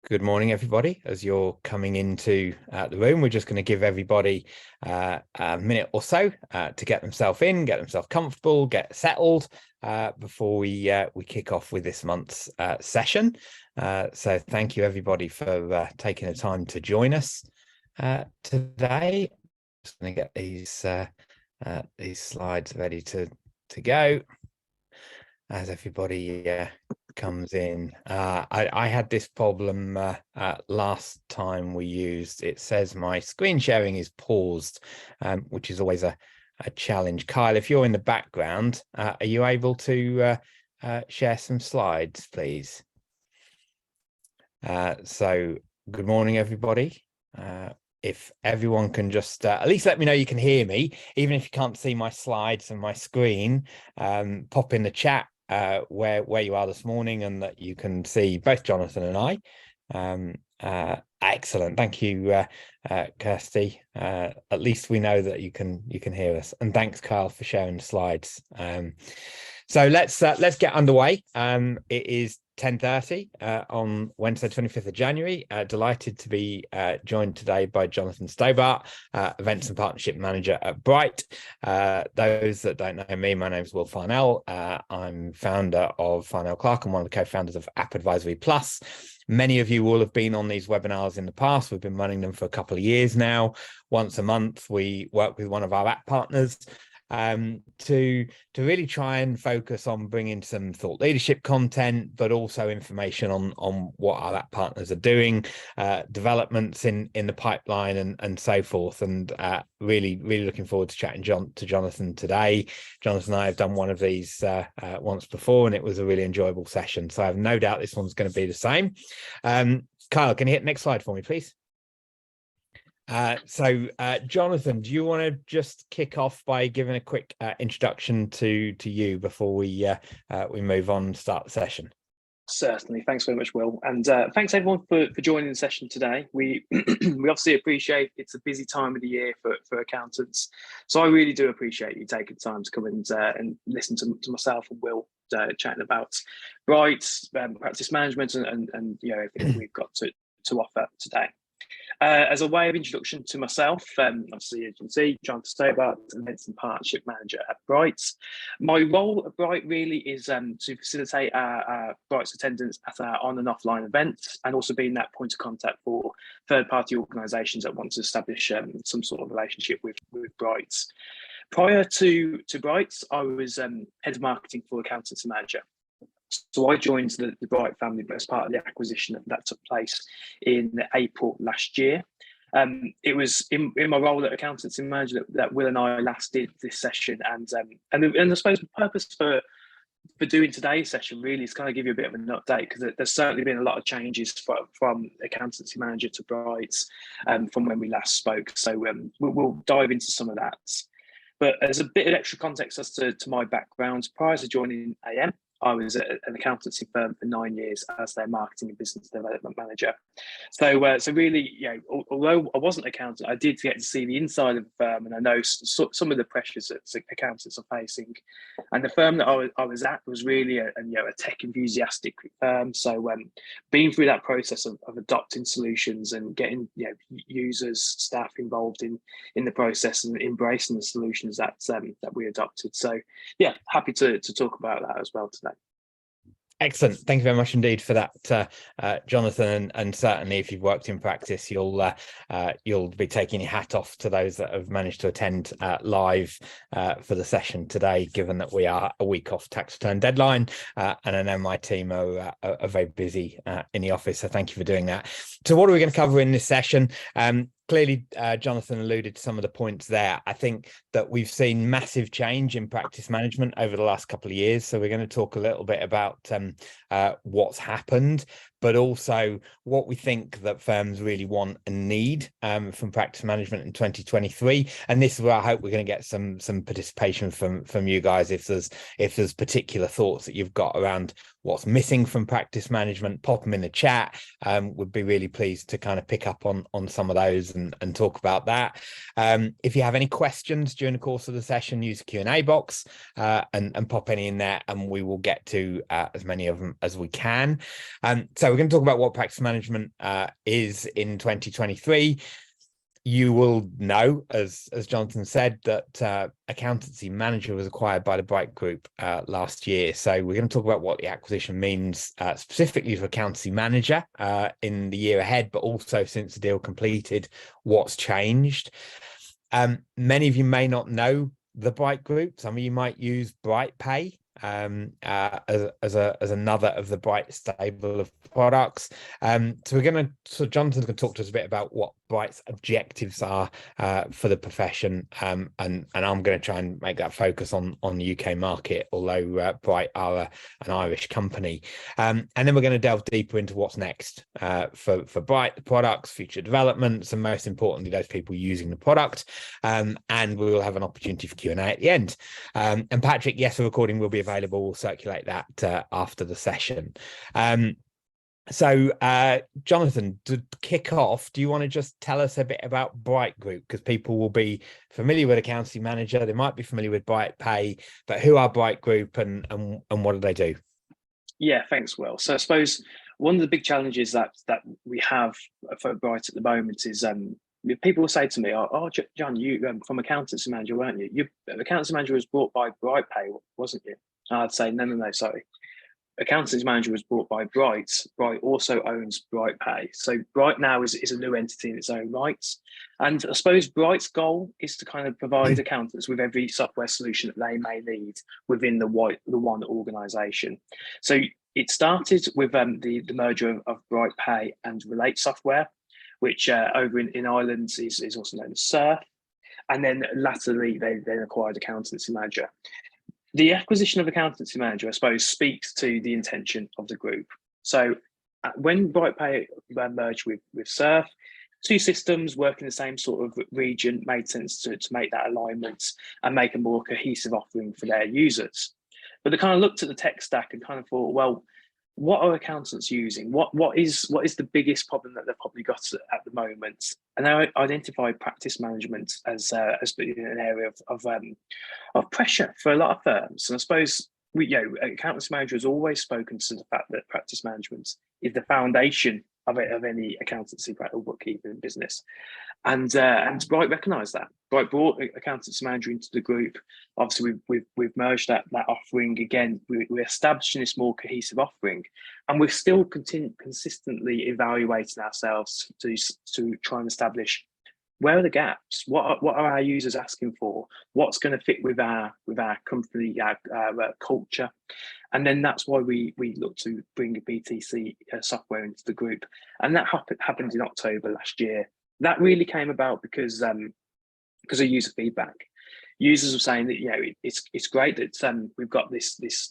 Good morning, everybody. As you're coming into the room, we're just going to give everybody a minute or so to get themselves in, get themselves comfortable, get settled before we kick off with this month's session. So thank you, everybody, for taking the time to join us today. Just going to get these slides ready to go as everybody comes in. I had this problem last time we used. It says my screen sharing is paused, which is always a challenge. Kyle, if you're in the background, are you able to share some slides, please? So good morning, everybody. If everyone can just at least let me know you can hear me, even if you can't see my slides and my screen, pop in the chat where you are this morning and that you can see both Jonathan and I. Excellent. Thank you, Kirsty. At least we know that you can hear us. And thanks, Kyle, for sharing the slides. So let's get underway. It is 10:30 on Wednesday, 25th of January. Delighted to be joined today by Jonathan Stobart, Events and Partnership Manager at Bright. Those that don't know me, my name is Will Farnell. I'm founder of Farnell Clark and one of the co-founders of App Advisory Plus. Many of you will have been on these webinars in the past. We've been running them for a couple of years now. Once a month, we work with one of our app partners to really try and focus on bringing some thought leadership content, but also information on what our app partners are doing, developments in the pipeline and so forth. And really looking forward to chatting to Jonathan today. Jonathan and I have done one of these once before, and it was a really enjoyable session. So I have no doubt this one's going to be the same. Kyle, can you hit next slide for me, please? Jonathan, do you want to just kick off by giving a quick introduction to you before we move on and start the session? Certainly. Thanks very much, Will. And thanks everyone for joining the session today. We we obviously appreciate it's a busy time of the year for accountants. So I really do appreciate you taking time to come and listen to myself and Will chatting about Bright, practice management and you know, everything we've got to offer today. As a way of introduction to myself, obviously, as you can see, Jonathan Stobart, Events and Partnership Manager at Bright. My role at Bright really is to facilitate our Bright's attendance at our on and offline events, and also being that point of contact for third-party organisations that want to establish some sort of relationship with Bright. Prior to Bright, I was head of marketing for AccountancyManager. So I joined the Bright family as part of the acquisition that took place in April last year. It was in my role at AccountancyManager that Will and I last did this session, and I suppose the purpose for doing today's session really is kind of give you a bit of an update, because there's certainly been a lot of changes from AccountancyManager to Bright from when we last spoke. So we'll dive into some of that. But as a bit of extra context as to my background, prior to joining AM, I was at an accountancy firm for 9 years as their marketing and business development manager. So really, you know, although I wasn't an accountant, I did get to see the inside of the firm, and I know some of the pressures that accountants are facing. And the firm that I was at was really a tech enthusiastic firm. So being through that process of adopting solutions and getting users, staff involved in the process and embracing the solutions that we adopted. So yeah, happy to talk about that as well today. Excellent. Thank you very much indeed for that, Jonathan. And certainly, if you've worked in practice, you'll be taking your hat off to those that have managed to attend live for the session today, given that we are a week off tax return deadline. And I know my team are very busy in the office, so thank you for doing that. So what are we going to cover in this session? Clearly, Jonathan alluded to some of the points there. I think that we've seen massive change in practice management over the last couple of years. So we're going to talk a little bit about what's happened, but also what we think that firms really want and need from practice management in 2023. And this is where I hope we're going to get some participation from you guys. If there's particular thoughts that you've got around what's missing from practice management, pop them in the chat. Would be really pleased to kind of pick up on some of those and talk about that. If you have any questions during the course of the session, use the Q&A box and pop any in there, and we will get to as many of them as we can. So we're going to talk about what practice management is in 2023. You will know, as Jonathan said, that AccountancyManager was acquired by the Bright Group last year. So we're going to talk about what the acquisition means specifically for AccountancyManager in the year ahead, but also since the deal completed, what's changed. Many of you may not know the Bright Group. Some of you might use BrightPay as another of the Bright stable of products. So Jonathan's going to talk to us a bit about what Bright's objectives are for the profession, and I'm going to try and make that focus on the UK market, although Bright are an Irish company. And then we're going to delve deeper into what's next for Bright, the products, future developments, and most importantly, those people using the product. And we will have an opportunity for Q&A at the end. And Patrick, yes, the recording will be available. We'll circulate that after the session. So, Jonathan, to kick off, do you want to just tell us a bit about Bright Group? Because people will be familiar with AccountancyManager, they might be familiar with BrightPay, but who are Bright Group and what do they do? Yeah, thanks, Will. So I suppose one of the big challenges that we have for Bright at the moment is people will say to me, "Oh, John, you from AccountancyManager, weren't you? AccountancyManager was bought by BrightPay, wasn't you?" And I'd say, no, sorry. AccountancyManager was bought by Bright. Bright also owns BrightPay. So Bright now is a new entity in its own right. And I suppose Bright's goal is to kind of provide accountants with every software solution that they may need within the one organisation. So it started with the merger of BrightPay and Relate Software, which over in Ireland is also known as Surf. And then latterly, they then acquired AccountancyManager. The acquisition of AccountancyManager, I suppose, speaks to the intention of the group. So when BrightPay merged with Surf, two systems working the same sort of region made sense to make that alignment and make a more cohesive offering for their users. But they kind of looked at the tech stack and kind of thought, well, what are accountants using? What is the biggest problem that they've probably got at the moment? And they identified practice management as being an area of pressure for a lot of firms. And I suppose AccountancyManager has always spoken to the fact that practice management is the foundation of any accountancy or bookkeeping business. And Bright recognised that. Bright brought AccountancyManager into the group. Obviously, we've merged that offering again. We're establishing this more cohesive offering, and we're still consistently evaluating ourselves to try and establish where are the gaps. What are our users asking for? What's going to fit with our company, our culture? And then that's why we look to bring a BTC software into the group, and that happened in October last year. That really came about because of user feedback. Users were saying that it's great that we've got these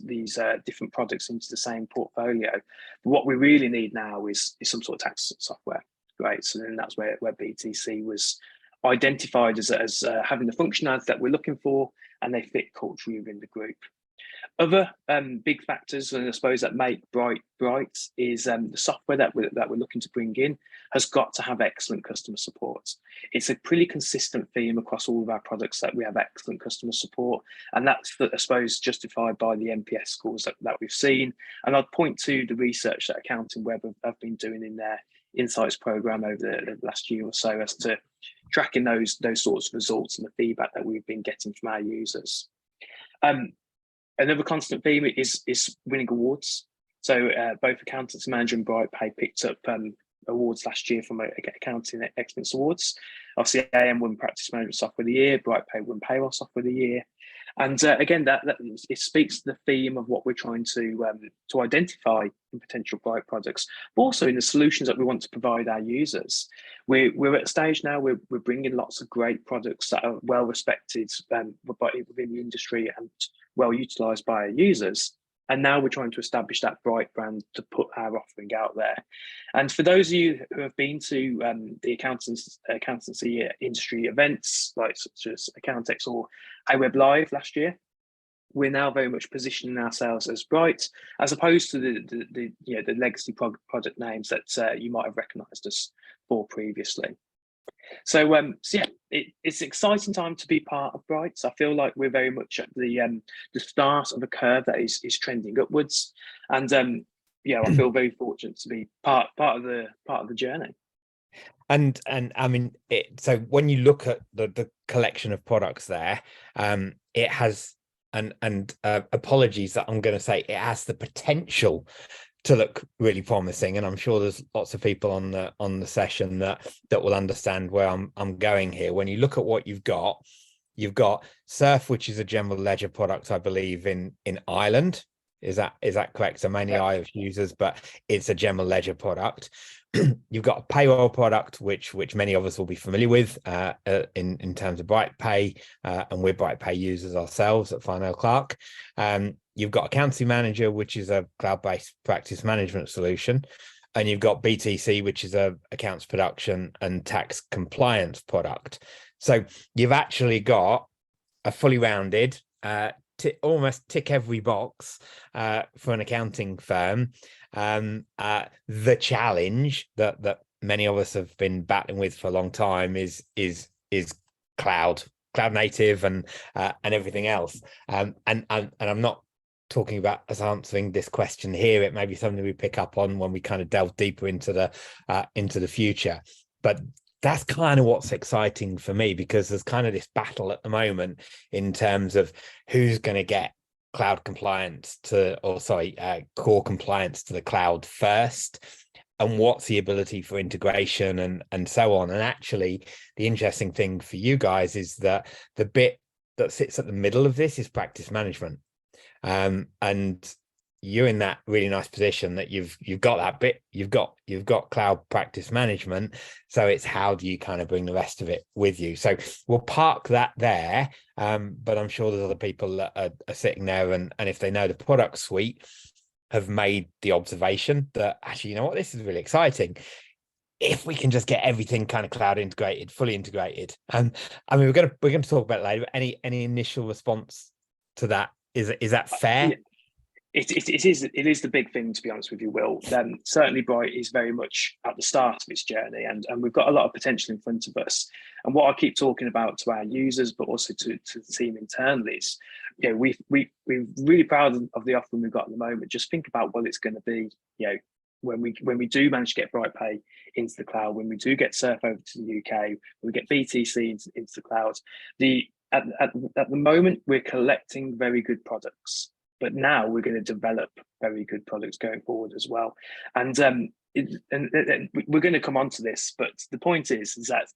different products into the same portfolio, but what we really need now is some sort of tax software. Right, so then that's where BTC was identified as having the functionality that we're looking for, and they fit culturally within the group. Other big factors, and I suppose that make Bright is the software that we're looking to bring in has got to have excellent customer support. It's a pretty consistent theme across all of our products that we have excellent customer support, and that's, I suppose, justified by the NPS scores that we've seen. And I'd point to the research that Accounting Web have been doing in their insights program over the last year or so as to tracking those sorts of results and the feedback that we've been getting from our users. Another constant theme is winning awards. So both AccountancyManager and BrightPay picked up awards last year from Accounting Excellence Awards. Obviously, AM won Practice Management Software of the Year, BrightPay won Payroll Software of the Year. And again, that it speaks to the theme of what we're trying to identify in potential Bright products, but also in the solutions that we want to provide our users. We're at a stage now where we're bringing lots of great products that are well respected within the industry and well utilised by our users. And now we're trying to establish that Bright brand to put our offering out there. And for those of you who have been to the accountancy industry events, like such as Accountex or iWeb Live last year, we're now very much positioning ourselves as Bright, as opposed to the legacy product names that you might have recognised us for previously. So yeah, it's an exciting time to be part of Bright. So I feel like we're very much at the start of a curve that is trending upwards. And I feel very fortunate to be part of the journey. And I mean, so when you look at the collection of products there, it has, and apologies that I'm going to say, it has the potential to look really promising, and I'm sure there's lots of people on the session that will understand where I'm going here. When you look at what you've got Surf, which is a general ledger product, I believe, in Ireland. Is that correct? So mainly Irish users, but it's a general ledger product. You've got a payroll product, which many of us will be familiar with in terms of BrightPay, and we're BrightPay users ourselves at Farnell Clark. You've got AccountancyManager, which is a cloud-based practice management solution, and you've got BTC, which is a accounts production and tax compliance product. So you've actually got a fully rounded, almost tick every box for an accounting firm. The challenge that many of us have been battling with for a long time is cloud native and everything else. And I'm not talking about us answering this question here. It may be something we pick up on when we kind of delve deeper into the future. But that's kind of what's exciting for me, because there's kind of this battle at the moment in terms of who's going to get cloud compliance core compliance to the cloud first, and what's the ability for integration and so on. And actually, the interesting thing for you guys is that the bit that sits at the middle of this is practice management. And you're in that really nice position that you've got that bit, you've got cloud practice management. So it's how do you kind of bring the rest of it with you? So we'll park that there. But I'm sure there's other people that are sitting there, and if they know the product suite, have made the observation that actually, you know what, this is really exciting if we can just get everything kind of cloud integrated, fully integrated. And I mean, we're going to talk about it later, but any initial response to that? Is that fair? Yeah. It is the big thing, to be honest with you, Will. Certainly Bright is very much at the start of its journey, and we've got a lot of potential in front of us. And what I keep talking about to our users, but also to the team internally, is we're really proud of the offering we've got at the moment. Just think about what it's going to be, when we do manage to get BrightPay into the cloud, when we do get Surf over to the UK, when we get BTC into the cloud. At the moment, we're collecting very good products, but now we're going to develop very good products going forward as well. And we're going to come on to this, but the point is that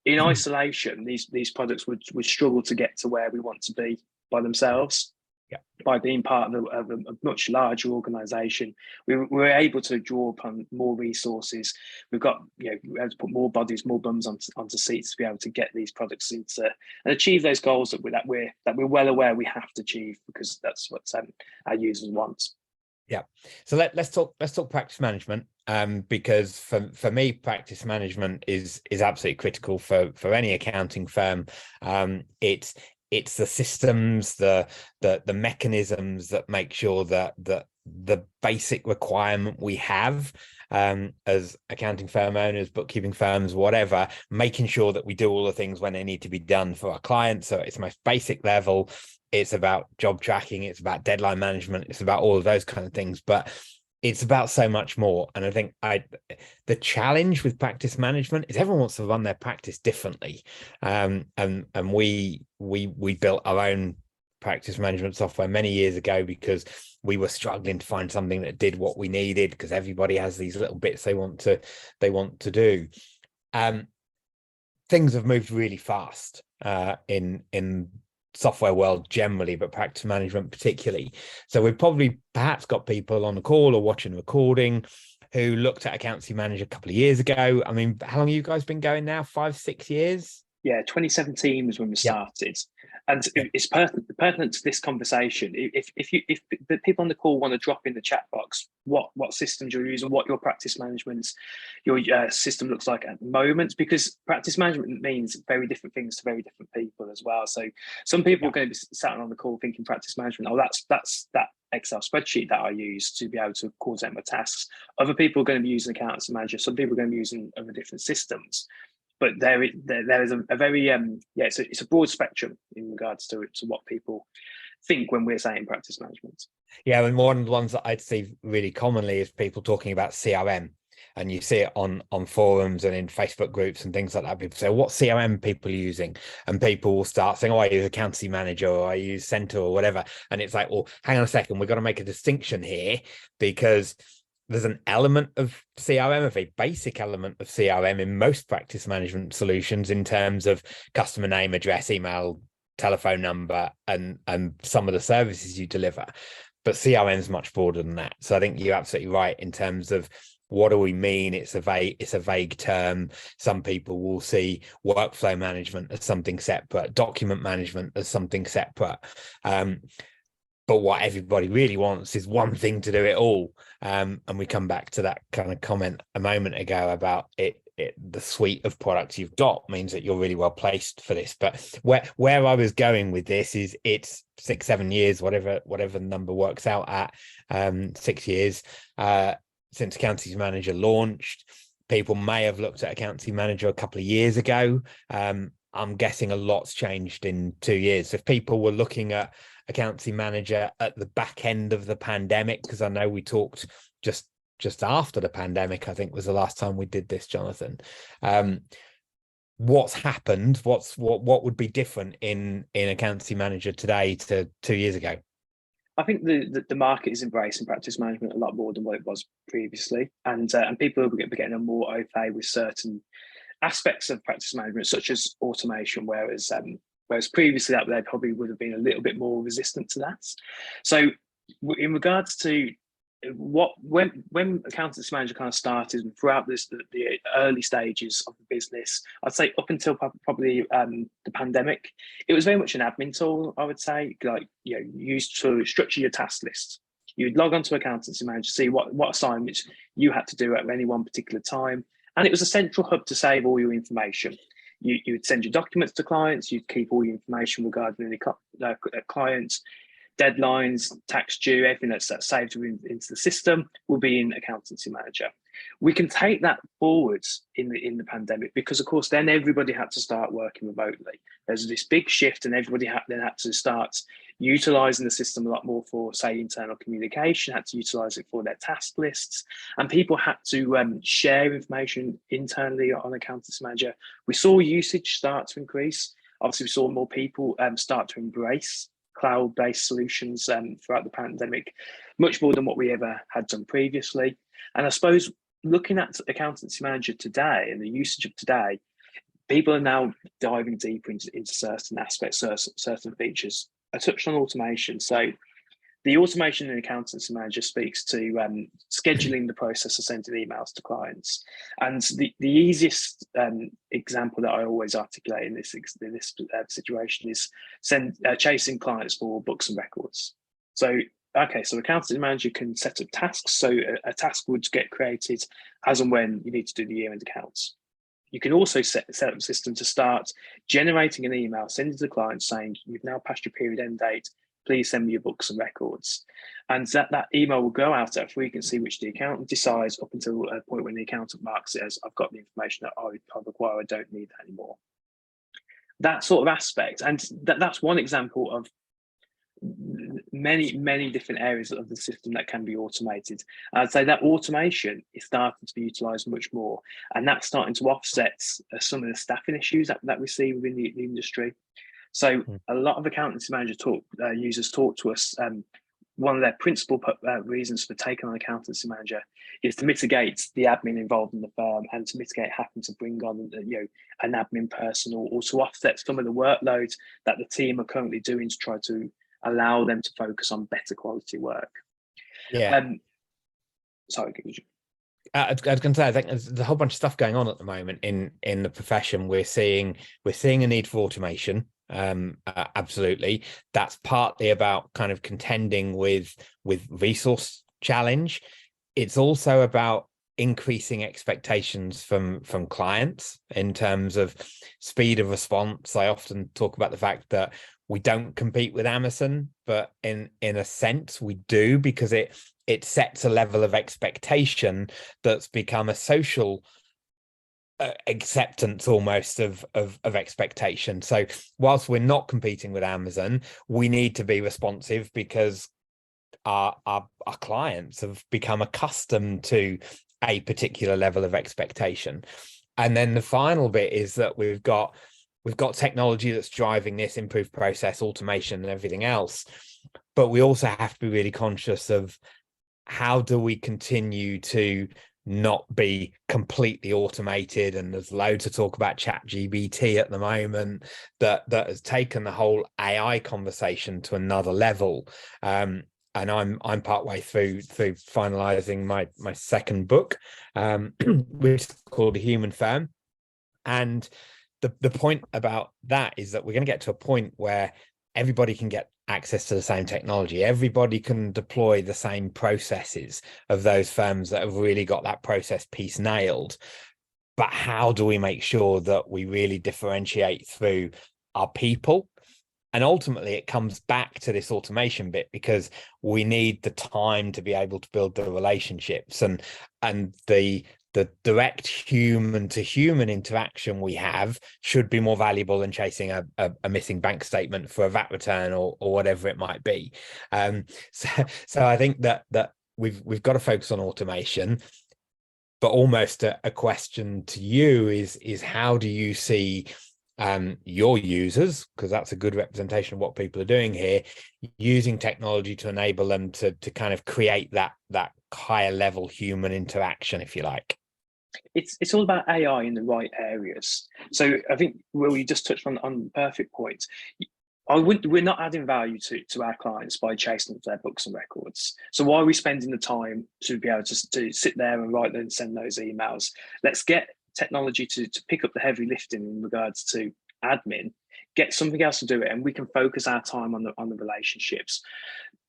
in isolation, these products would struggle to get to where we want to be by themselves. Yeah. By being part of a much larger organization, we're able to draw upon more resources. We've got, we have to put more bodies, more bums onto seats to be able to get these products into and achieve those goals that we're well aware we have to achieve, because that's what our users want. Yeah. So let's talk practice management, because for me, practice management is absolutely critical for any accounting firm. It's the systems, the mechanisms that make sure that the basic requirement we have as accounting firm owners, bookkeeping firms, whatever, making sure that we do all the things when they need to be done for our clients. So it's the most basic level. It's about job tracking. It's about deadline management. It's about all of those kind of things. But it's about so much more. And I think the challenge with practice management is everyone wants to run their practice differently. And we built our own practice management software many years ago because we were struggling to find something that did what we needed, because everybody has these little bits they want to do. Things have moved really fast in software world generally, but practice management particularly. So we've probably perhaps got people on the call or watching the recording who looked at AccountancyManager a couple of years ago. I mean, how long have you guys been going now? 5-6 years? Yeah, 2017 was when we started. And it's pertinent to this conversation. If the people on the call want to drop in the chat box what systems you're using, what your practice management, your system looks like at the moment, because practice management means very different things to very different people as well. So some people are going to be sat on the call thinking practice management, that's that Excel spreadsheet that I use to be able to coordinate my tasks. Other people are going to be using AccountancyManager. Some people are going to be using other different systems. But there is a very it's a broad spectrum in regards to what people think when we're saying practice management. Yeah, and one of the ones that I'd see really commonly is people talking about CRM. And you see it on forums and in Facebook groups and things like that. People say, what CRM people are using? And people will start saying, oh, I use AccountancyManager or I use Center or whatever. And it's like, well, hang on a second, we've got to make a distinction here, because there's an element of CRM, a very basic element of CRM in most practice management solutions in terms of customer name, address, email, telephone number, and some of the services you deliver. But CRM is much broader than that. So I think you're absolutely right in terms of what do we mean? It's a vague term. Some people will see workflow management as something separate, document management as something separate. But what everybody really wants is one thing to do it all. And we come back to that kind of comment a moment ago about the suite of products you've got means that you're really well placed for this. But where I was going with this is it's 6-7 years, whatever the number works out at, 6 years since AccountancyManager launched. People may have looked at AccountancyManager a couple of years ago. I'm guessing a lot's changed in 2 years. If people were looking at AccountancyManager at the back end of the pandemic, because I know we talked just after the pandemic, I think was the last time we did this, Jonathan. What's happened? What would be different in AccountancyManager today to 2 years ago? I think the market is embracing practice management a lot more than what it was previously, and people are getting a more au fait with certain aspects of practice management, such as automation, whereas previously that they probably would have been a little bit more resistant to that. So in regards to when AccountancyManager kind of started and throughout the early stages of the business, I'd say up until probably the pandemic, it was very much an admin tool. I would say, like, used to structure your task list. You'd log onto AccountancyManager, see what assignments you had to do at any one particular time, and it was a central hub to save all your information. You would send your documents to clients. You'd keep all your information regarding any clients. Deadlines, tax due, everything that's saved into the system will be in AccountancyManager. We can take that forwards in the pandemic, because of course then everybody had to start working remotely. There's this big shift, and everybody then had to start utilizing the system a lot more for, say, internal communication, had to utilize it for their task lists, and people had to share information internally on AccountancyManager. We saw usage start to increase. Obviously, we saw more people start to embrace cloud-based solutions throughout the pandemic, much more than what we ever had done previously. And I suppose looking at AccountancyManager today and the usage of today, people are now diving deeper into certain aspects, certain features. I touched on automation. So the automation in AccountancyManager speaks to scheduling the process of sending emails to clients. And the easiest example that I always articulate in this situation is chasing clients for books and records. So AccountancyManager can set up tasks. So a task would get created as and when you need to do the year-end accounts. You can also set up a system to start generating an email, sending to the client saying, you've now passed your period end date, please send me your books and records. And that email will go out at a frequency which the accountant decides, up until a point when the accountant marks it as, I've got the information that I require, I don't need that anymore. That sort of aspect, and that's one example of many different areas of the system that can be automated. I'd say that automation is starting to be utilized much more, and that's starting to offset some of the staffing issues that we see within the industry. So a lot of AccountancyManager users talk to us. One of their principal reasons for taking on AccountancyManager is to mitigate the admin involved in the firm, and to mitigate having to bring on an admin person, or to offset some of the workload that the team are currently doing to try to allow them to focus on better quality work. Yeah. Sorry. I was going to say, I think there's a whole bunch of stuff going on at the moment in the profession. We're seeing a need for automation. Absolutely. That's partly about kind of contending with resource challenge. It's also about increasing expectations from clients in terms of speed of response. I often talk about the fact that we don't compete with Amazon, but in a sense we do, because it sets a level of expectation that's become a social acceptance almost of expectation. So whilst we're not competing with Amazon, we need to be responsive, because our clients have become accustomed to a particular level of expectation. And then the final bit is that we've got technology that's driving this improved process, automation and everything else, but we also have to be really conscious of how do we continue to not be completely automated. And there's loads of talk about ChatGPT at the moment that has taken the whole AI conversation to another level. And I'm partway through finalizing my second book, which is called The Human Firm. And the point about that is that we're going to get to a point where everybody can get access to the same technology. Everybody can deploy the same processes of those firms that have really got that process piece nailed. But how do we make sure that we really differentiate through our people? And ultimately, it comes back to this automation bit, because we need the time to be able to build the relationships, and the direct human to human interaction we have should be more valuable than chasing a missing bank statement for a VAT return or whatever it might be. So I think that we've got to focus on automation. But almost a question to you is how do you see your users, because that's a good representation of what people are doing here, using technology to enable them to kind of create that higher level human interaction, if you like? It's all about AI in the right areas. So I think, Will, you just touched on the perfect point. We're not adding value to our clients by chasing up their books and records. So why are we spending the time to be able to sit there and write and send those emails? Let's get technology to pick up the heavy lifting in regards to admin, get something else to do it, and we can focus our time on the relationships.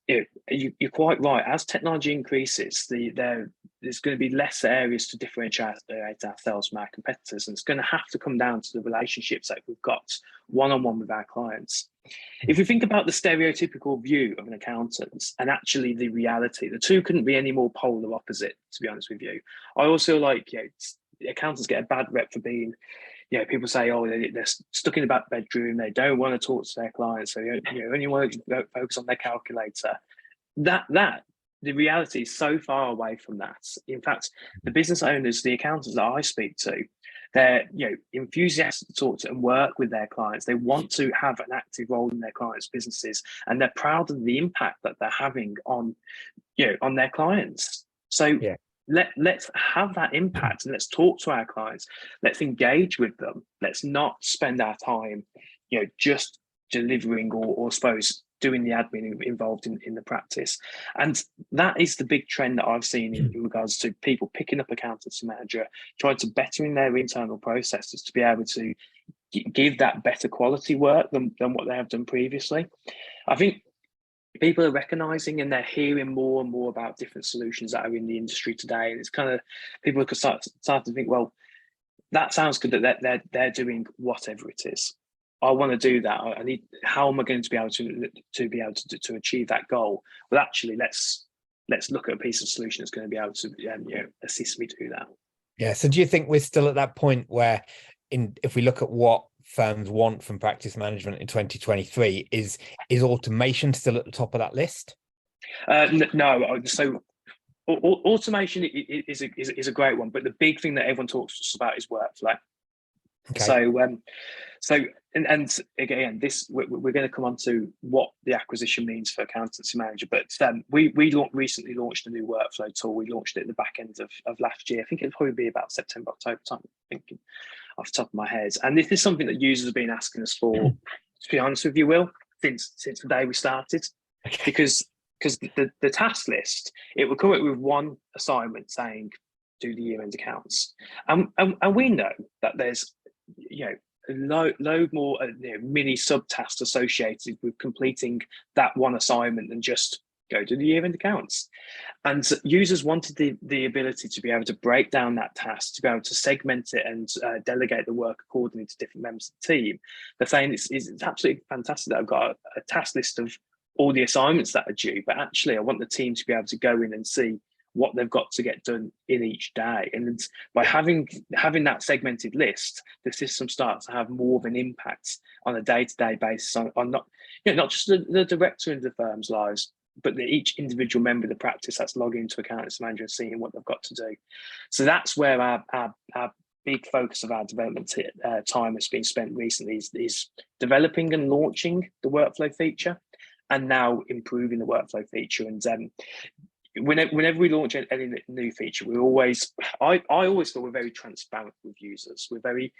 You're quite right. As technology increases, there's going to be less areas to differentiate ourselves from our competitors, and it's going to have to come down to the relationships that we've got one-on-one with our clients. If you think about the stereotypical view of an accountant and actually the reality, the two couldn't be any more polar opposite, to be honest with you. I also accountants get a bad rep for being, people say, oh, they're stuck in the back bedroom, they don't want to talk to their clients, they only want to focus on their calculator. The reality is so far away from that. In fact, the business owners, the accountants that I speak to, they're enthusiastic to talk to and work with their clients. They want to have an active role in their clients' businesses, and they're proud of the impact that they're having on their clients. So let's have that impact, and let's talk to our clients. Let's engage with them. Let's not spend our time, just delivering or suppose doing the admin involved in the practice. And that is the big trend that I've seen in regards to people picking up AccountancyManager, trying to better in their internal processes to be able to give that better quality work than what they have done previously. I think people are recognizing and they're hearing more and more about different solutions that are in the industry today. And it's kind of, people could start to think, well, that sounds good that they're doing whatever it is. I want to do that. I need, how am I going to be able to achieve that goal? Well, actually, let's look at a piece of solution that's going to be able to assist me to do that. Yeah. So do you think we're still at that point where, if we look at what firms want from practice management in 2023, is automation still at the top of that list? No. So automation is a great one, but the big thing that everyone talks to us about is workflow. Okay. So and again, this we're going to come on to what the acquisition means for AccountancyManager, but we recently launched a new workflow tool. We launched it at the back end of last year. I think it'll probably be about September, October time, I'm thinking off the top of my head. And this is something that users have been asking us for, to be honest with you, Will, since the day we started, because the task list, it will come up with one assignment saying do the year-end accounts, and we know that there's load more mini subtasks associated with completing that one assignment than just go to the year-end accounts. And users wanted the ability to be able to break down that task, to be able to segment it and delegate the work accordingly to different members of the team. They're saying it's absolutely fantastic that I've got a task list of all the assignments that are due, but actually I want the team to be able to go in and see what they've got to get done in each day. And by having that segmented list, the system starts to have more of an impact on a day-to-day basis on not, not just the director of the firm's lives, but each individual member of the practice that's logging into AccountancyManager and seeing what they've got to do. So that's where our big focus of our development time has been spent recently, is developing and launching the workflow feature, and now improving the workflow feature. And whenever we launch any new feature, I always feel we're very transparent with users. We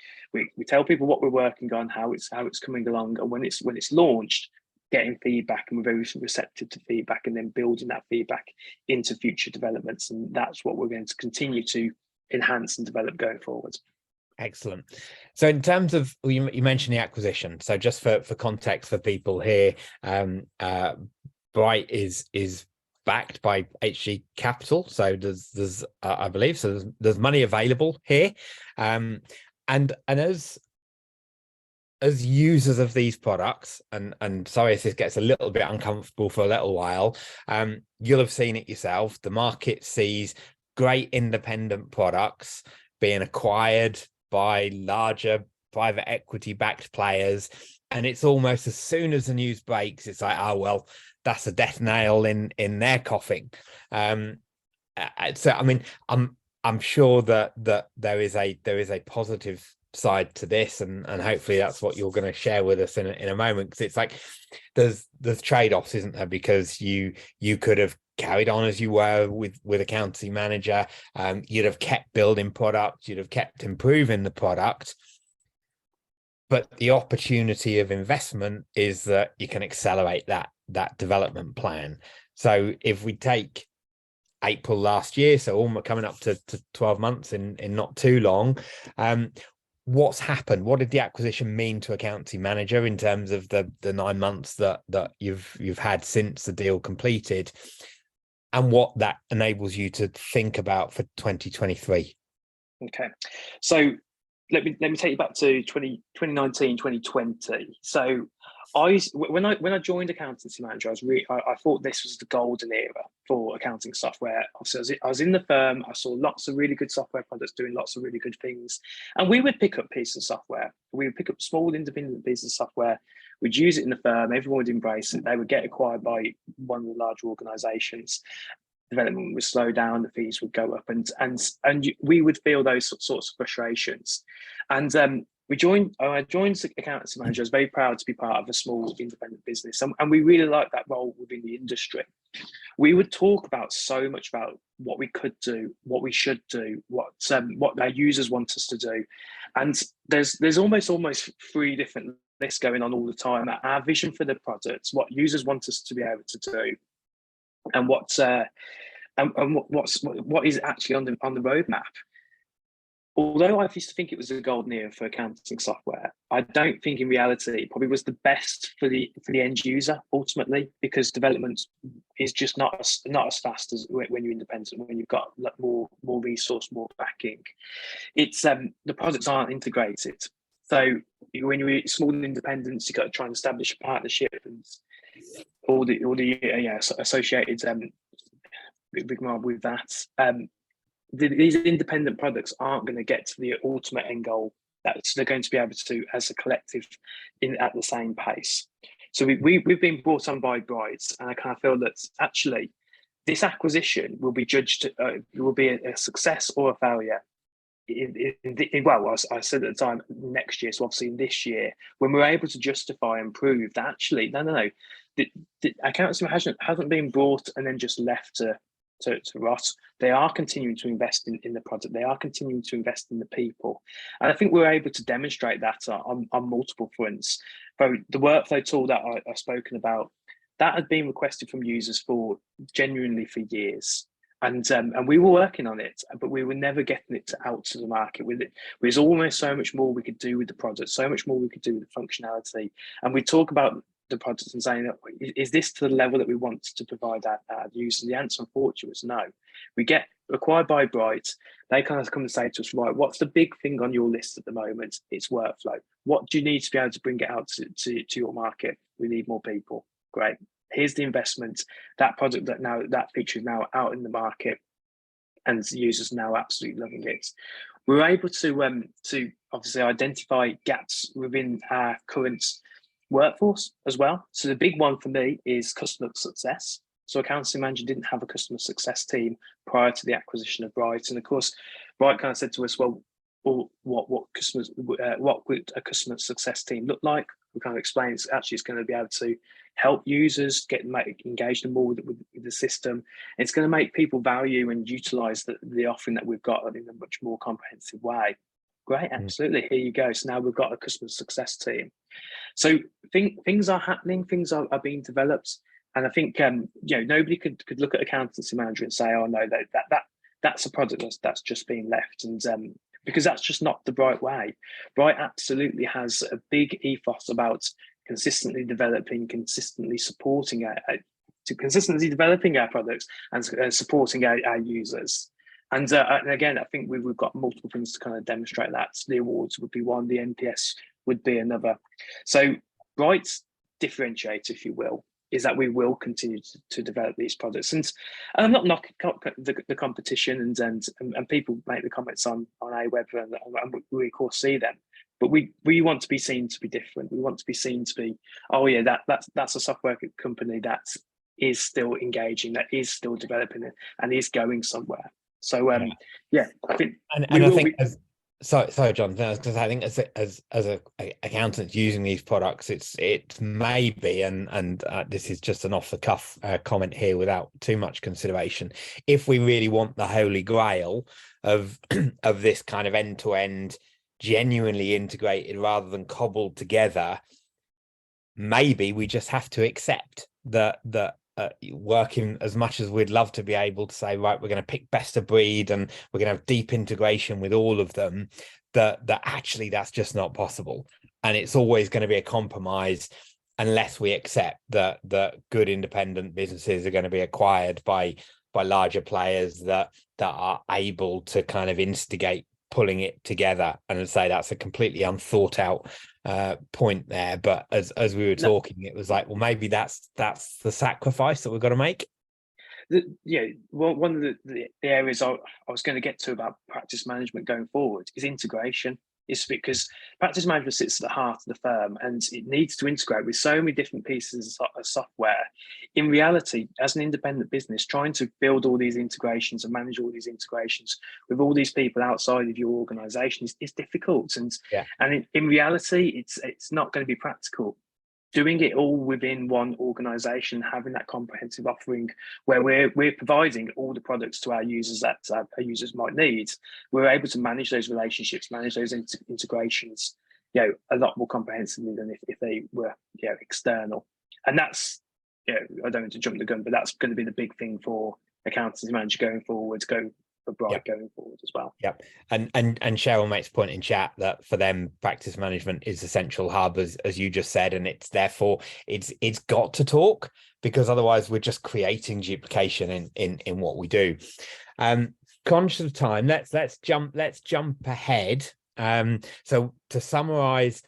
tell people what we're working on, how it's coming along, and when it's launched, getting feedback, and we're very receptive to feedback, and then building that feedback into future developments. And that's what we're going to continue to enhance and develop going forward. Excellent. So in terms of, you mentioned the acquisition. So just for context for people here, Bright is backed by HG Capital. So there's I believe, so there's money available here. And as users of these products, and sorry if this gets a little bit uncomfortable for a little while, you'll have seen it yourself. The market sees great independent products being acquired by larger private equity backed players, and it's almost as soon as the news breaks, it's like, oh well, that's a death nail in their coffin. So I mean, I'm sure that there is a positive side to this, and hopefully that's what you're going to share with us in a moment, because it's like there's trade-offs, isn't there? Because you could have carried on as you were with AccountancyManager, you'd have kept building product, you'd have kept improving the product, but the opportunity of investment is that you can accelerate that development plan. So if we take April last year, so almost coming up to 12 months in not too long, what's happened? What did the acquisition mean to AccountancyManager in terms of the 9 months that you've had since the deal completed, and what that enables you to think about for 2023? Okay, so let me take you back to 2019, 2020. So when I joined AccountancyManager, I thought this was the golden era for accounting software. Obviously, I was in the firm. I saw lots of really good software products doing lots of really good things, and we would pick up pieces of software. We would pick up small independent pieces of software. We'd use it in the firm. Everyone would embrace it. They would get acquired by one of the larger organisations. Development would slow down, the fees would go up, and we would feel those sorts of frustrations. And I joined AccountancyManager. I was very proud to be part of a small independent business, and we really liked that role within the industry. We would talk about so much about what we could do, what we should do, what our users want us to do, and there's almost 3 different lists going on all the time. Our vision for the product, what users want us to be able to do, and what is actually on the roadmap. Although I used to think it was a golden era for accounting software, I don't think in reality it probably was the best for the end user ultimately, because development is just not as fast as when you're independent, when you've got more resource, more backing. It's the products aren't integrated. So when you're small independents, you've got to try and establish a partnership and all the associated rigmarole with that. These independent products aren't going to get to the ultimate end goal that they're going to be able to as a collective at the same pace. So we've been brought on by Bright, and I kind of feel that actually this acquisition will be judged, will be a success or a failure. I said at the time next year, so obviously in this year, when we're able to justify and prove that actually, no, the accountancy hasn't been brought and then just left to rot. They are continuing to invest in the product. They are continuing to invest in the people. And I think we're able to demonstrate that on multiple fronts. So the workflow tool that I've spoken about, that had been requested from users genuinely for years. And we were working on it, but we were never getting it out to the market with it. There's almost so much more we could do with the product, so much more we could do with the functionality. And we talk about the product and saying, is this to the level that we want to provide our users? The answer, unfortunately, was no. We get acquired by Bright. They kind of come and say to us, right, what's the big thing on your list at the moment? It's workflow. What do you need to be able to bring it out to your market? We need more people. Great. Here's the investment. That product that feature is now out in the market. and users now absolutely loving it. We're able to obviously identify gaps within our current workforce as well. So the big one for me is customer success. So AccountancyManager didn't have a customer success team prior to the acquisition of Bright, and of course, Bright kind of said to us, well, what would a customer success team look like? We kind of explained it's going to be able to help users engage them more with the system. It's going to make people value and utilize the offering that we've got in a much more comprehensive way. Great, absolutely. Here you go. So now we've got a customer success team. So things are happening, things are being developed, and I think nobody could look at AccountancyManager and say, oh no, that's a product that's just being left, and because that's just not the Bright way. Bright absolutely has a big ethos about consistently developing, consistently supporting consistently developing our products and supporting our users. And again, I think we've got multiple things to kind of demonstrate that. The awards would be one, the NPS would be another. So Bright's differentiator, if you will, is that we will continue to develop these products. And I'm not knocking the competition, and people make the comments on Aweber, and we of course see them. But we want to be seen to be different. We want to be seen to be, oh yeah, that's a software company that is still engaging, that is still developing it, and is going somewhere. So yeah, I think sorry, John, because I think as accountants using these products, it's maybe, and this is just an off the cuff comment here without too much consideration. If we really want the holy grail of this kind of end to end, genuinely integrated rather than cobbled together, maybe we just have to accept that working, as much as we'd love to be able to say, right, we're going to pick best of breed and we're going to have deep integration with all of them, that actually that's just not possible, and it's always going to be a compromise unless we accept that good independent businesses are going to be acquired by larger players that are able to kind of instigate pulling it together. And I'd say that's a completely unthought out point there, but as we were talking, it was like, well, maybe that's the sacrifice that we've got to make. One of the areas I was going to get to about practice management going forward is integration. It's because practice management sits at the heart of the firm, and it needs to integrate with so many different pieces of software. In reality, as an independent business, trying to build all these integrations and manage all these integrations with all these people outside of your organization is difficult. And in reality, it's not going to be practical. Doing it all within one organization, having that comprehensive offering where we're providing all the products to our users that our users might need, we're able to manage those relationships, manage those integrations, a lot more comprehensively than if they were, external. And that's, I don't want to jump the gun, but that's going to be the big thing for AccountancyManager going forward, for Bright going forward as well. Yep. And Cheryl makes a point in chat that for them, practice management is the central hub, as you just said, and it's therefore it's got to talk, because otherwise we're just creating duplication in what we do. Conscious of time, let's jump ahead. So to summarize,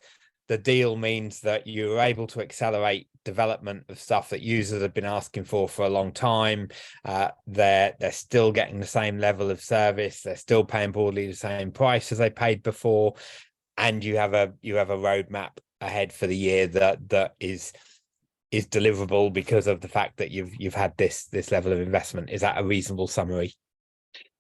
the deal means that you're able to accelerate development of stuff that users have been asking for a long time. They're still getting the same level of service. They're still paying broadly the same price as they paid before, and you have a roadmap ahead for the year that is deliverable because of the fact that you've had this level of investment. Is that a reasonable summary?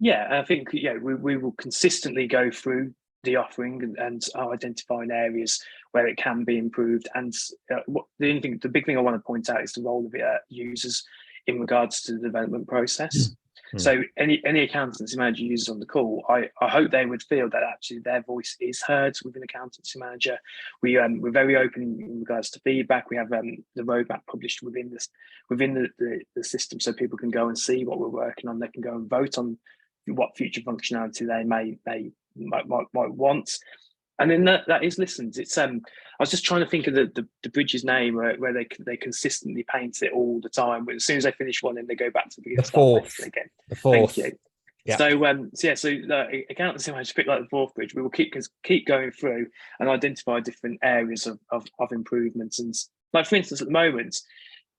Yeah, I think we will consistently go through the offering and identifying areas where it can be improved. And the big thing I want to point out is the role of users in regards to the development process. So any AccountancyManager users on the call, I hope they would feel that actually their voice is heard within AccountancyManager. We're very open in regards to feedback. We have the roadmap published within the system, so people can go and see what we're working on. They can go and vote on what future functionality they might want, and then that is listened. It's I was just trying to think of the bridge's name where they consistently paint it all the time, but as soon as they finish one, then they go back to the fourth again. The fourth. Thank you. Yeah. So the AccountancyManager, pick like the fourth bridge. We will keep going through and identify different areas of improvements. And like, for instance, at the moment,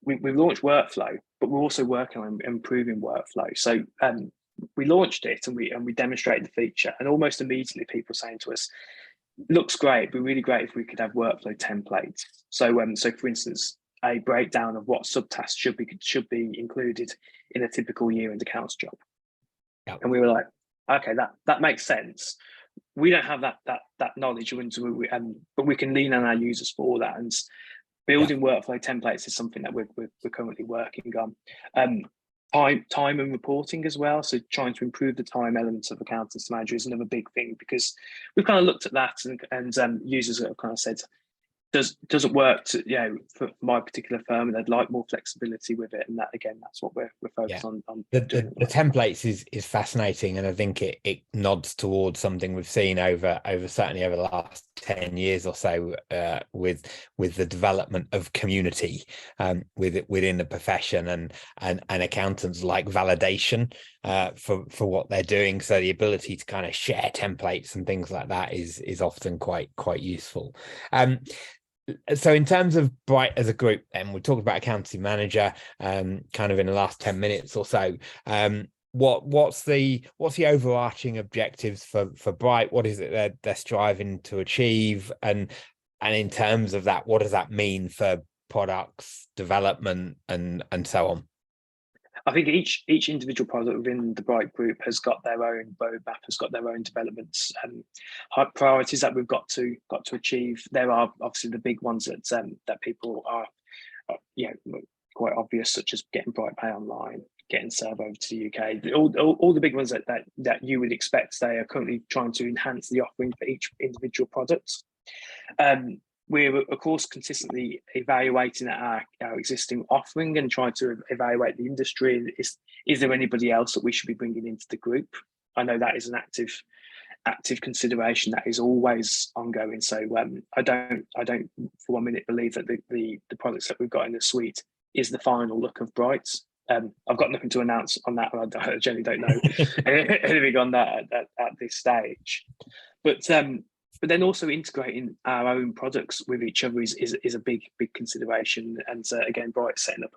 we've launched workflow, but we're also working on improving workflow. So we launched it and we demonstrated the feature, and almost immediately people saying to us, looks great, but really great if we could have workflow templates. So for instance, a breakdown of what subtasks should be included in a typical year-end accounts job. Yep. And we were like, okay, that makes sense. We don't have that knowledge, but we can lean on our users for that. And building workflow templates is something that we're currently working on. Time and reporting as well. So trying to improve the time elements of AccountancyManager is another big thing, because we've kind of looked at that and users have kind of said, doesn't work to, for my particular firm, and they'd like more flexibility with it. And that, again, that's what we're focused on. The templates is fascinating, and I think it nods towards something we've seen certainly over the last 10 years or so, with the development of community within the profession, and accountants like validation for what they're doing. So the ability to kind of share templates and things like that is often quite useful. So in terms of Bright as a group, and we talked about AccountancyManager kind of in the last 10 minutes or so. What's the overarching objectives for Bright? What is it they're striving to achieve? And in terms of that, what does that mean for products development and so on? I think each individual product within the Bright Group has got their own roadmap, has got their own developments and priorities that we've got to achieve. There are obviously the big ones that people are quite obvious, such as getting BrightPay online, getting Surf over to the UK. All the big ones that you would expect. They are currently trying to enhance the offering for each individual product. We're, of course, consistently evaluating our existing offering and trying to evaluate the industry. Is there anybody else that we should be bringing into the group? I know that is an active consideration that is always ongoing. So I don't for 1 minute believe that the products that we've got in the suite is the final look of Bright. I've got nothing to announce on that. I generally don't know anything on that at this stage. But then also integrating our own products with each other is a big consideration. And again, Bright setting up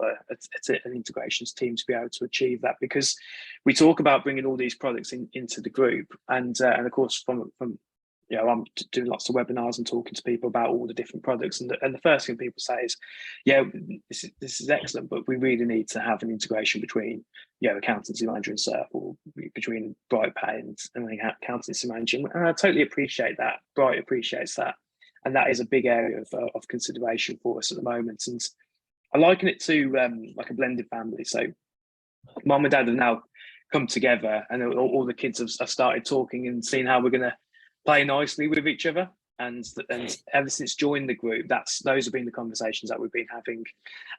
an integrations team to be able to achieve that, because we talk about bringing all these products into the group, and of course from I'm doing lots of webinars and talking to people about all the different products, and the first thing people say is, this is excellent, but we really need to have an integration between AccountancyManager and Surf, or between BrightPay and AccountancyManager. And I totally appreciate that. Bright appreciates that, and that is a big area of consideration for us at the moment. And I liken it to like a blended family. So mum and dad have now come together, and all the kids have started talking and seeing how we're going to play nicely with each other, and ever since joining the group, those have been the conversations that we've been having.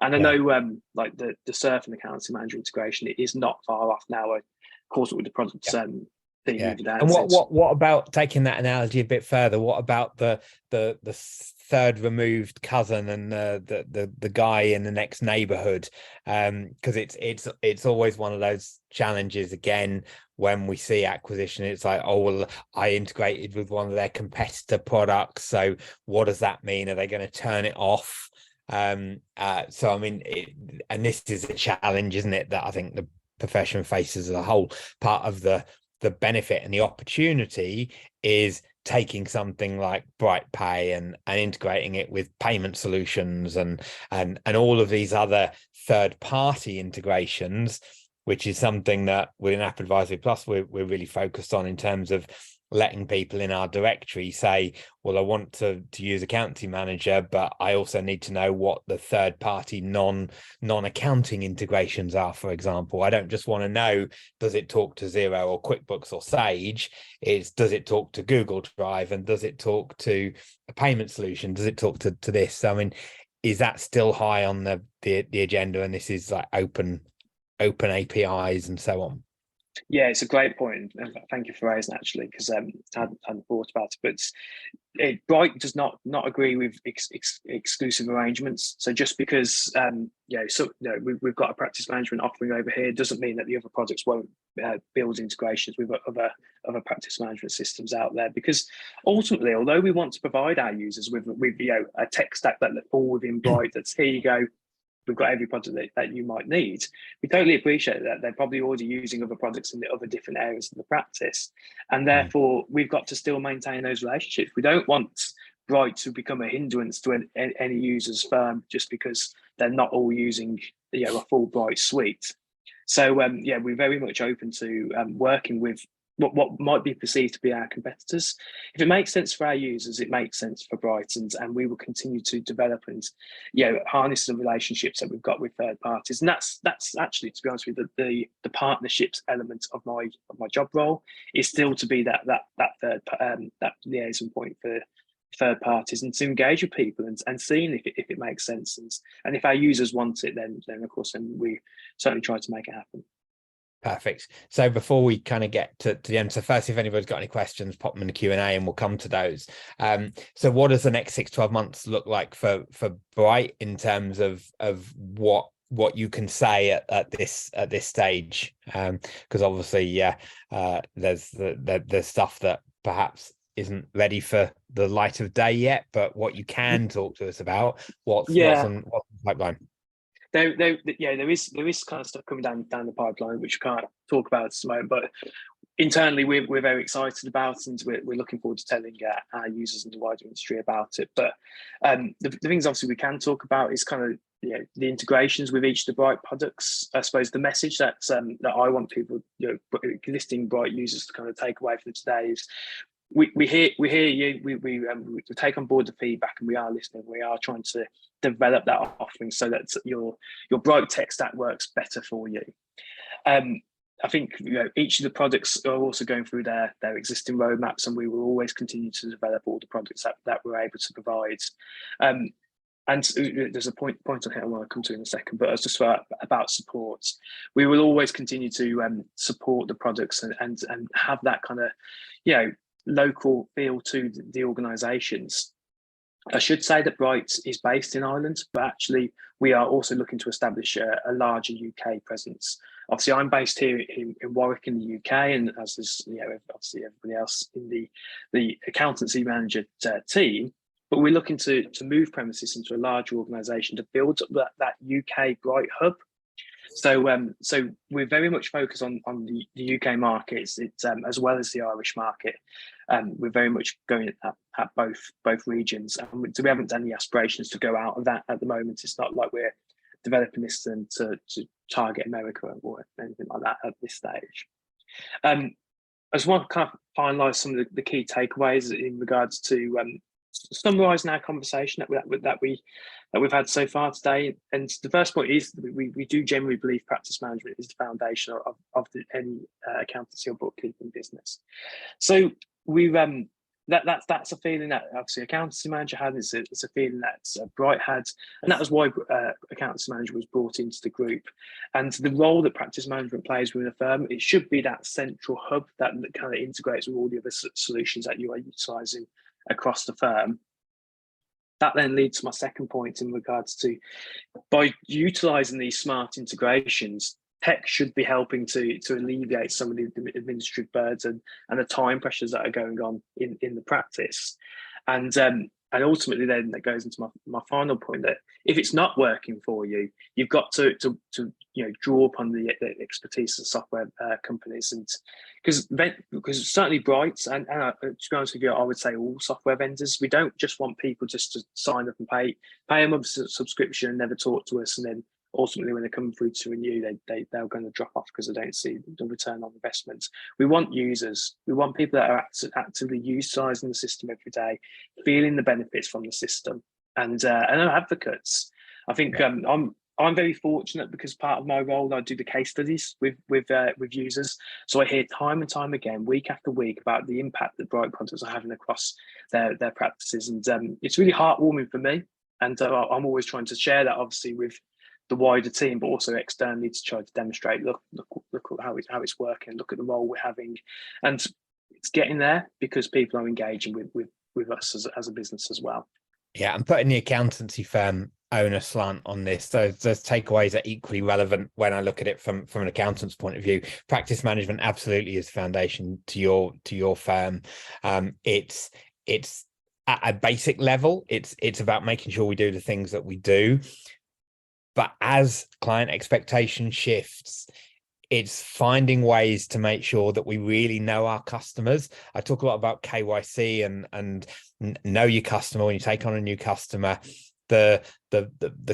And I know like the Surf and AccountancyManager integration, it is not far off now. Of course, with the products being moved out. And what about taking that analogy a bit further? What about the third removed cousin and the guy in the next neighborhood? Because it's always one of those challenges again when we see acquisition. It's like, oh well, I integrated with one of their competitor products, so what does that mean? Are they going to turn it off? So I mean, and this is a challenge, isn't it, that I think the profession faces as a whole. Part of the benefit and the opportunity is taking something like BrightPay and integrating it with payment solutions and all of these other third-party integrations, which is something that within App Advisory Plus we're really focused on, in terms of letting people in our directory say, well, I want to use AccountancyManager, but I also need to know what the third-party non-accounting integrations are, for example. I don't just want to know, does it talk to Xero or QuickBooks or Sage? Does it talk to Google Drive? And does it talk to a payment solution? Does it talk to this? So, I mean, is that still high on the agenda? And this is like open APIs and so on. Yeah, it's a great point. Thank you for raising, actually, because I hadn't thought about it. But Bright does not agree with exclusive arrangements. So just because we've got a practice management offering over here doesn't mean that the other products won't build integrations with other practice management systems out there. Because ultimately, although we want to provide our users with a tech stack that fall within Bright, that's here you go, we've got every product that you might need. We totally appreciate that they're probably already using other products in the other different areas of the practice, and therefore we've got to still maintain those relationships. We don't want Bright to become a hindrance to any user's firm just because they're not all using a full Bright suite. So yeah, we're very much open to working with what might be perceived to be our competitors. If it makes sense for our users, it makes sense for Bright, and we will continue to develop and harness the relationships that we've got with third parties. And that's actually, to be honest with you, the partnerships element of my job role is still to be that liaison point for third parties, and to engage with people and seeing if it makes sense, and if our users want it, then of course we certainly try to make it happen. Perfect. So before we kind of get to the end, so first, if anybody's got any questions, pop them in the Q&A and we'll come to those. So what does the next 6-12 months look like for Bright in terms of what you can say at this stage? Because obviously, there's stuff that perhaps isn't ready for the light of day yet, but what you can talk to us about, what's on the pipeline? There is kind of stuff coming down the pipeline which we can't talk about at the moment, but internally we're very excited about, and we're looking forward to telling our users and the wider industry about it. But the things obviously we can talk about is kind of the integrations with each of the Bright products. I suppose the message that I want people, existing Bright users, to kind of take away from today is we hear you. We take on board the feedback, and we are listening. We are trying to develop that offering so that your Bright tech stack works better for you. I think each of the products are also going through their existing roadmaps, and we will always continue to develop all the products that we're able to provide. And there's a point on here I want to come to in a second, but it's just about support. We will always continue to support the products and have that kind of local feel to the organisations. I should say that Bright is based in Ireland, but actually we are also looking to establish a larger UK presence. Obviously, I'm based here in Warwick in the UK, and as is obviously everybody else in the AccountancyManager team. But we're looking to move premises into a larger organisation to build up that UK Bright hub. So we're very much focused on the UK markets, as well as the Irish market. We're very much going at both regions, and we haven't done any aspirations to go out of that at the moment. It's not like we're developing this to target America or anything like that at this stage. I just want to kind of finalise some of the key takeaways in regards to summarising our conversation that we've had so far today. And the first point is that we do generally believe practice management is the foundation of any accountancy or bookkeeping business. So that's a feeling that obviously AccountancyManager had. It's a feeling that Bright had, and that was why AccountancyManager was brought into the group. And the role that practice management plays within a firm, it should be that central hub that kind of integrates with all the other solutions that you are utilising across the firm. That then leads to my second point in regards to, by utilising these smart integrations, tech should be helping to alleviate some of the administrative burden and the time pressures that are going on in the practice. And ultimately then that goes into my final point, that if it's not working for you, you've got to draw upon the expertise of software companies, and because certainly Bright and to be honest with you, I would say all software vendors, we don't just want people just to sign up and pay a monthly subscription and never talk to us, and then ultimately when they come through to renew, they're going to drop off because they don't see the return on investment. We want users. We want people that are actively utilising the system every day, feeling the benefits from the system, and advocates. I think I'm very fortunate because part of my role, I do the case studies with users. So I hear time and time again, week after week, about the impact that Bright products are having across their practices, and it's really heartwarming for me. And I'm always trying to share that, obviously, with the wider team, but also externally to try to demonstrate, look how it's working, look at the role we're having, and it's getting there because people are engaging with us as a business as well. Yeah, and putting the accountancy firm owner slant on this, those takeaways are equally relevant when I look at it from an accountant's point of view. Practice management absolutely is foundation to your firm. It's at a basic level, it's about making sure we do the things that we do. But as client expectation shifts, it's finding ways to make sure that we really know our customers. I talk a lot about KYC and know your customer when you take on a new customer. The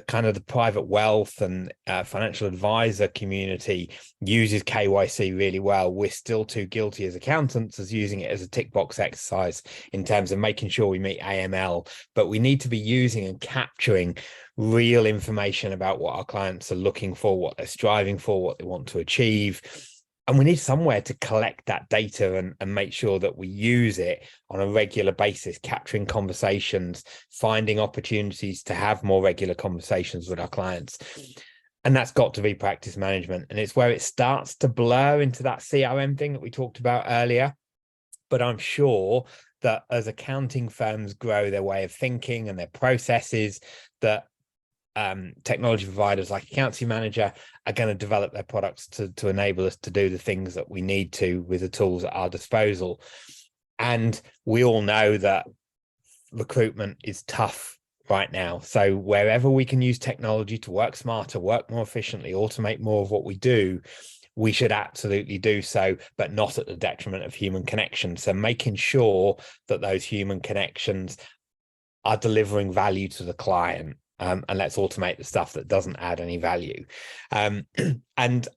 kind of the private wealth and financial advisor community uses KYC really well. We're still too guilty as accountants as using it as a tick box exercise in terms of making sure we meet AML, but we need to be using and capturing real information about what our clients are looking for, what they're striving for, what they want to achieve. And we need somewhere to collect that data and make sure that we use it on a regular basis, capturing conversations, finding opportunities to have more regular conversations with our clients. And that's got to be practice management. And it's where it starts to blur into that CRM thing that we talked about earlier. But I'm sure that as accounting firms grow their way of thinking and their processes, that technology providers like AccountancyManager are going to develop their products to enable us to do the things that we need to with the tools at our disposal. And we all know that recruitment is tough right now. So wherever we can use technology to work smarter, work more efficiently, automate more of what we do, we should absolutely do so, but not at the detriment of human connection. So making sure that those human connections are delivering value to the client. And let's automate the stuff that doesn't add any value. And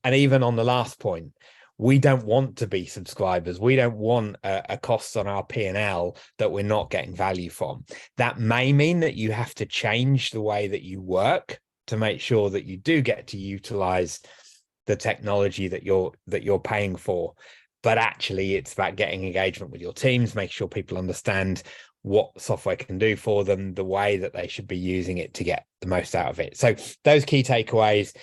even on the last point, we don't want to be subscribers. We don't want a cost on our P&L that we're not getting value from. That may mean that you have to change the way that you work to make sure that you do get to utilize the technology that you're paying for. But actually, it's about getting engagement with your teams, make sure people understand what software can do for them, the way that they should be using it to get the most out of it. So those key takeaways,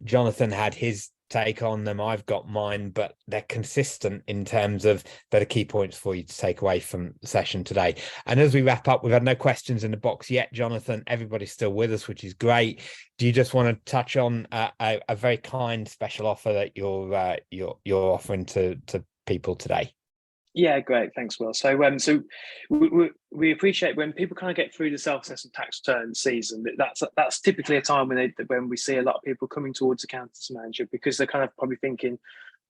Jonathan had his take on them, I've got mine, but they're consistent in terms of better key points for you to take away from the session today. And as we wrap up, we've had no questions in the box yet, Jonathan. Everybody's still with us, which is great. Do you just want to touch on a very kind special offer that you're offering to people today? Yeah, great. Thanks, Will. So, we appreciate when people kind of get through the self-assessment tax return season. That's typically a time when we see a lot of people coming towards AccountancyManager because they're kind of probably thinking,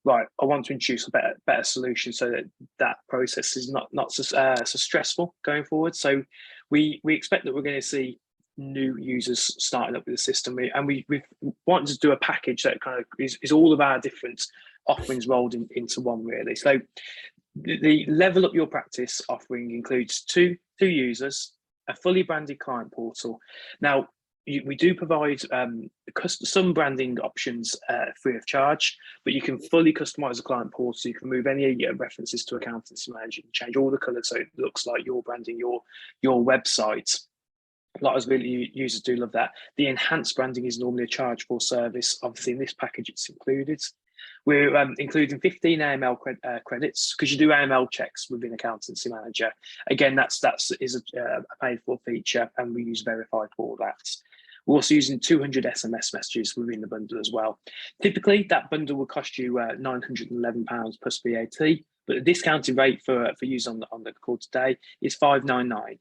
right, I want to introduce a better solution so that process is not so stressful going forward. So, we expect that we're going to see new users starting up with the system, and we wanted to do a package that kind of is all of our different offerings rolled into one, really. So the Level Up Your Practice offering includes two users, a fully branded client portal. Now, we do provide some branding options free of charge, but you can fully customize a client portal. You can move any references to AccountancyManager. You can change all the colors so it looks like you're branding your website. A lot of users do love that. The enhanced branding is normally a chargeable service. Obviously, in this package, it's included. We're including 15 AML credits because you do AML checks within AccountancyManager. Again, that is a paid-for feature, and we use Verify for that. We're also using 200 SMS messages within the bundle as well. Typically, that bundle will cost you £911 plus VAT, but the discounted rate for use on the call today is £599.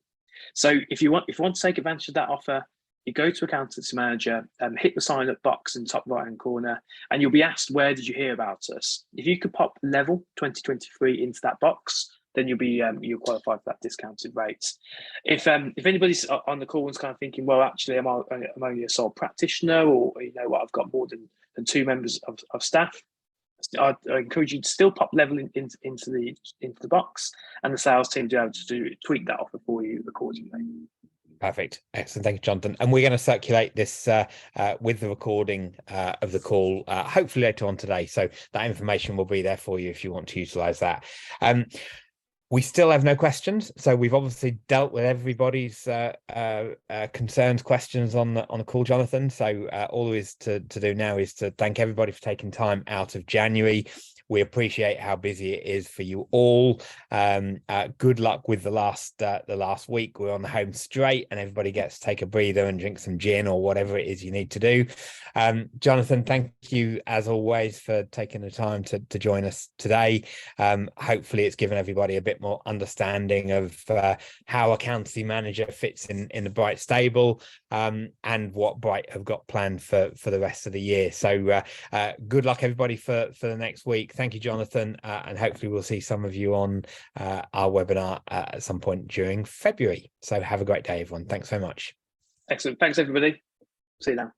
So if you want to take advantage of that offer, you go to AccountancyManager, hit the sign up box in the top right hand corner, and you'll be asked, where did you hear about us? If you could pop level 2023 into that box, then you'll qualify for that discounted rate. If anybody's on the call and kind of thinking, well, actually, I'm only a sole practitioner, or I've got more than 2 members of staff, I encourage you to still pop level into the box, and the sales team to be able to tweak that offer for you accordingly. Perfect. Excellent. Thank you, Jonathan. And we're going to circulate this with the recording of the call, hopefully later on today. So that information will be there for you if you want to utilize that. We still have no questions. So we've obviously dealt with everybody's concerns, questions on the call, Jonathan. So all there is to do now is to thank everybody for taking time out of January. We appreciate how busy it is for you all. Good luck with the last week. We're on the home straight, and everybody gets to take a breather and drink some gin or whatever it is you need to do. Jonathan, thank you as always for taking the time to join us today. Hopefully it's given everybody a bit more understanding of how AccountancyManager fits in the Bright stable, and what Bright have got planned for the rest of the year. So good luck everybody for the next week. Thank you, Jonathan, and hopefully we'll see some of you on our webinar at some point during February. So have a great day, everyone. Thanks so much. Excellent. Thanks, everybody. See you now.